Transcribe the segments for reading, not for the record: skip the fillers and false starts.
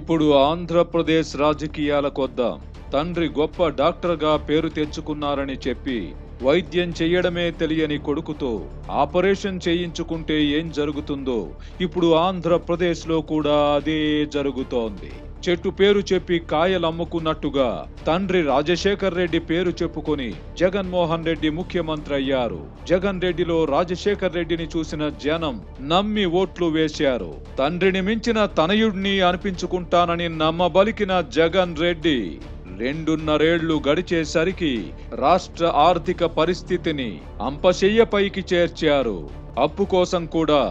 ఇప్పుడు ఆంధ్రప్రదేశ్ రాజకీయాలకొద్దాం. తండ్రి గొప్ప డాక్టర్గా పేరు తెచ్చుకున్నారని చెప్పి వైద్యం చేయడమే తెలియని కొడుకుతో ఆపరేషన్ చేయించుకుంటే ఏం జరుగుతుందో ఇప్పుడు ఆంధ్రప్రదేశ్లో కూడా అదే జరుగుతోంది. చెట్టు పేరు చెప్పి కాయలు అమ్ముకున్నట్టుగా తండ్రి రాజశేఖర్ రెడ్డి పేరు చెప్పుకొని జగన్మోహన్ రెడ్డి ముఖ్యమంత్రి అయ్యారు. జగన్ రెడ్డిలో రాజశేఖర్ రెడ్డిని చూసిన జనం నమ్మి ఓట్లు వేశారు. తండ్రిని మించిన తనయుడిని అనిపించుకుంటానని నమ్మబలికిన జగన్ రెడ్డి 2.5 గడిచేసరికి రాష్ట్ర ఆర్థిక పరిస్థితిని అంపశయ్యపైకి చేర్చారు. అప్పు కోసం కూడా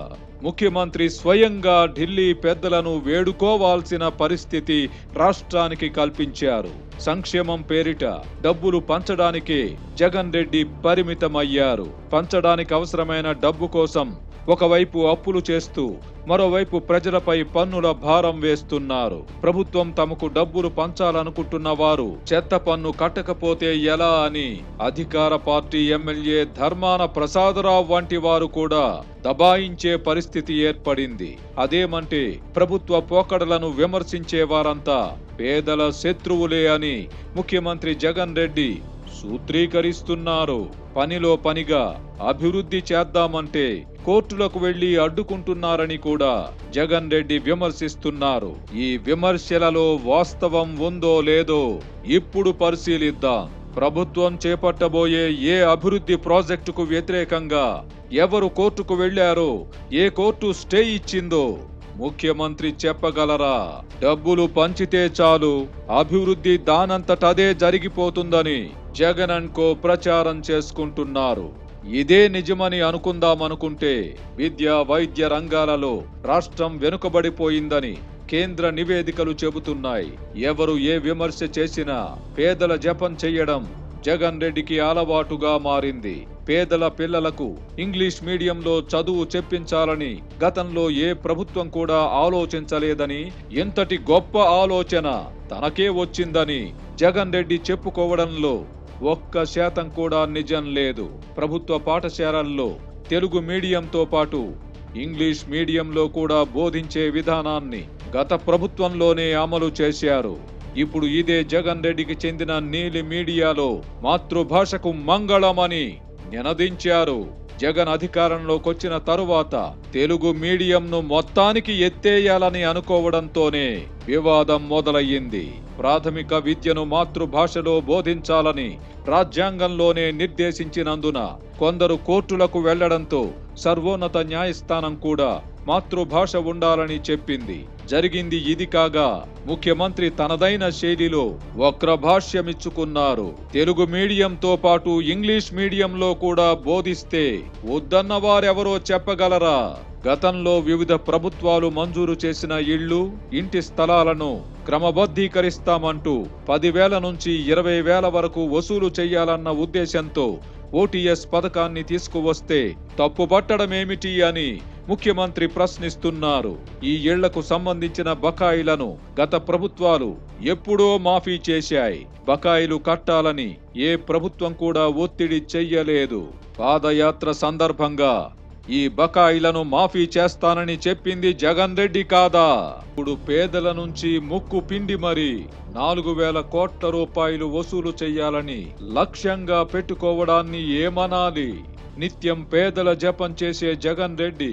ముఖ్యమంత్రి స్వయంగా ఢిల్లీ పెద్దలను వేడుకోవాల్సిన పరిస్థితి రాష్ట్రానికి కల్పించారు. సంక్షేమం పేరిట డబ్బులు పంచడానికే జగన్ రెడ్డి పరిమితమయ్యారు. పంచడానికి అవసరమైన డబ్బు కోసం ఒకవైపు అప్పులు చేస్తూ మరోవైపు ప్రజలపై పన్నుల భారం వేస్తున్నారు. ప్రభుత్వం తమకు డబ్బులు పంచాలనుకుంటున్న వారు చెత్త పన్ను కట్టకపోతే ఎలా అని అధికార పార్టీ ఎమ్మెల్యే ధర్మాన ప్రసాదరావు వంటి వారు కూడా దబాయించే పరిస్థితి ఏర్పడింది. అదేమంటే ప్రభుత్వ పోకడలను విమర్శించే వారంతా పేదల శత్రువులే అని ముఖ్యమంత్రి జగన్ రెడ్డి సూత్రీకరిస్తున్నారు. పనిలో పనిగా అభివృద్ధి చేద్దామంటే కోర్టులకు వెళ్లి అడ్డుకుంటున్నారని కూడా జగన్ రెడ్డి విమర్శిస్తున్నారు. ఈ విమర్శలలో వాస్తవం ఉందో లేదో ఇప్పుడు పరిశీలిద్దాం. ప్రభుత్వం చేపట్టబోయే ఏ అభివృద్ధి ప్రాజెక్టుకు వ్యతిరేకంగా ఎవరు కోర్టుకు వెళ్లారో, ఏ కోర్టు స్టే ఇచ్చిందో ముఖ్యమంత్రి చెప్పగలరా? డబ్బులు పంచితే చాలు అభివృద్ధి దానంతటదే జరిగిపోతుందని జగన్ అండ్ కో ప్రచారం చేసుకుంటున్నారు. ఇదే నిజమని అనుకుందామనుకుంటే విద్య, వైద్య రంగాలలో రాష్ట్రం వెనుకబడిపోయిందని కేంద్ర నివేదికలు చెబుతున్నాయి. ఎవరు ఏ విమర్శ చేసినా పేదల జపం చెయ్యడం జగన్ రెడ్డికి అలవాటుగా మారింది. పేదల పిల్లలకు ఇంగ్లీష్ మీడియంలో చదువు చెప్పించాలని గతంలో ఏ ప్రభుత్వం కూడా ఆలోచించలేదని, ఎంతటి గొప్ప ఆలోచన తనకే వచ్చిందని జగన్ రెడ్డి చెప్పుకోవడంలో 1% కూడా నిజం లేదు. ప్రభుత్వ పాఠశాలల్లో తెలుగు మీడియంతో పాటు ఇంగ్లీష్ మీడియంలో కూడా బోధించే విధానాన్ని గత ప్రభుత్వంలోనే అమలు చేశారు. ఇప్పుడు ఇదే జగన్ రెడ్డికి చెందిన నీలి మీడియాలో మాతృభాషకు మంగళమని నినదించారు. జగన్ అధికారంలోకొచ్చిన తరువాత తెలుగు మీడియంను మొత్తానికి ఎత్తేయాలని అనుకోవడంతోనే వివాదం మొదలయ్యింది. ప్రాథమిక విద్యను మాతృభాషలో బోధించాలని రాజ్యాంగంలోనే నిర్దేశించినందున కొందరు కోర్టులకు వెళ్లడంతో సర్వోన్నత న్యాయస్థానం కూడా మాతృభాష ఉండాలని చెప్పింది. జరిగింది ఇది కాగా ముఖ్యమంత్రి తనదైన శైలిలో వక్రభాష్యమిచ్చుకున్నారు. తెలుగు మీడియంతో పాటు ఇంగ్లీష్ మీడియంలో కూడా బోధిస్తే వద్దన్న వారెవరో చెప్పగలరా? గతంలో వివిధ ప్రభుత్వాలు మంజూరు చేసిన ఇళ్లు, ఇంటి స్థలాలను క్రమబద్ధీకరిస్తామంటూ 10,000 నుంచి 20,000 వరకు వసూలు చేయాలన్న ఉద్దేశంతో ఓటీఎస్ పథకాన్ని తీసుకువస్తే తప్పుపట్టడమేమిటి అని ముఖ్యమంత్రి ప్రశ్నిస్తున్నారు. ఈ ఇళ్లకు సంబంధించిన బకాయిలను గత ప్రభుత్వాలు ఎప్పుడో మాఫీ చేశాయి. బకాయిలు కట్టాలని ఏ ప్రభుత్వం కూడా ఒత్తిడి చెయ్యలేదు. పాదయాత్ర సందర్భంగా ఈ బకాయిలను మాఫీ చేస్తానని చెప్పింది జగన్ రెడ్డి కాదా? ఇప్పుడు పేదల నుంచి ముక్కు పిండి మరి 4,000 కోట్ల రూపాయలు వసూలు చెయ్యాలని లక్ష్యంగా పెట్టుకోవడాన్ని ఏమనాలి? నిత్యం పేదల జపం చేసే జగన్ రెడ్డి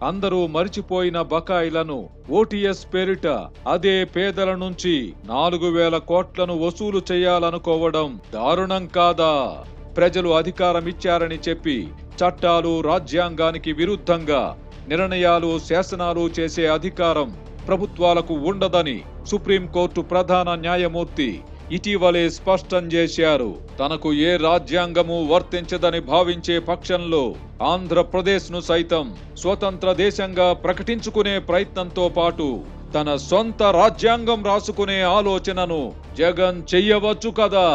అందరూ మరిచిపోయిన బకాయిలను ఓటీఎస్ పేరిట అదే పేదల నుంచి 4,000 కోట్లను వసూలు చేయాలనుకోవడం దారుణం కాదా? ప్రజలు అధికారం ఇచ్చారని చెప్పి చట్టాలు, రాజ్యాంగానికి విరుద్ధంగా నిర్ణయాలు, శాసనాలు చేసే అధికారం ప్రభుత్వాలకు ఉండదని సుప్రీంకోర్టు ప్రధాన న్యాయమూర్తి ఇటీవలే స్పష్టం చేశారు. తనకు ఏ రాజ్యాంగము వర్తించదని భావించే పక్షంలో ఆంధ్రప్రదేశ్ను సైతం స్వతంత్ర దేశంగా ప్రకటించుకునే ప్రయత్నంతో పాటు తన సొంత రాజ్యాంగం రాసుకునే ఆలోచనను జగన్ చెయ్యవచ్చు కదా.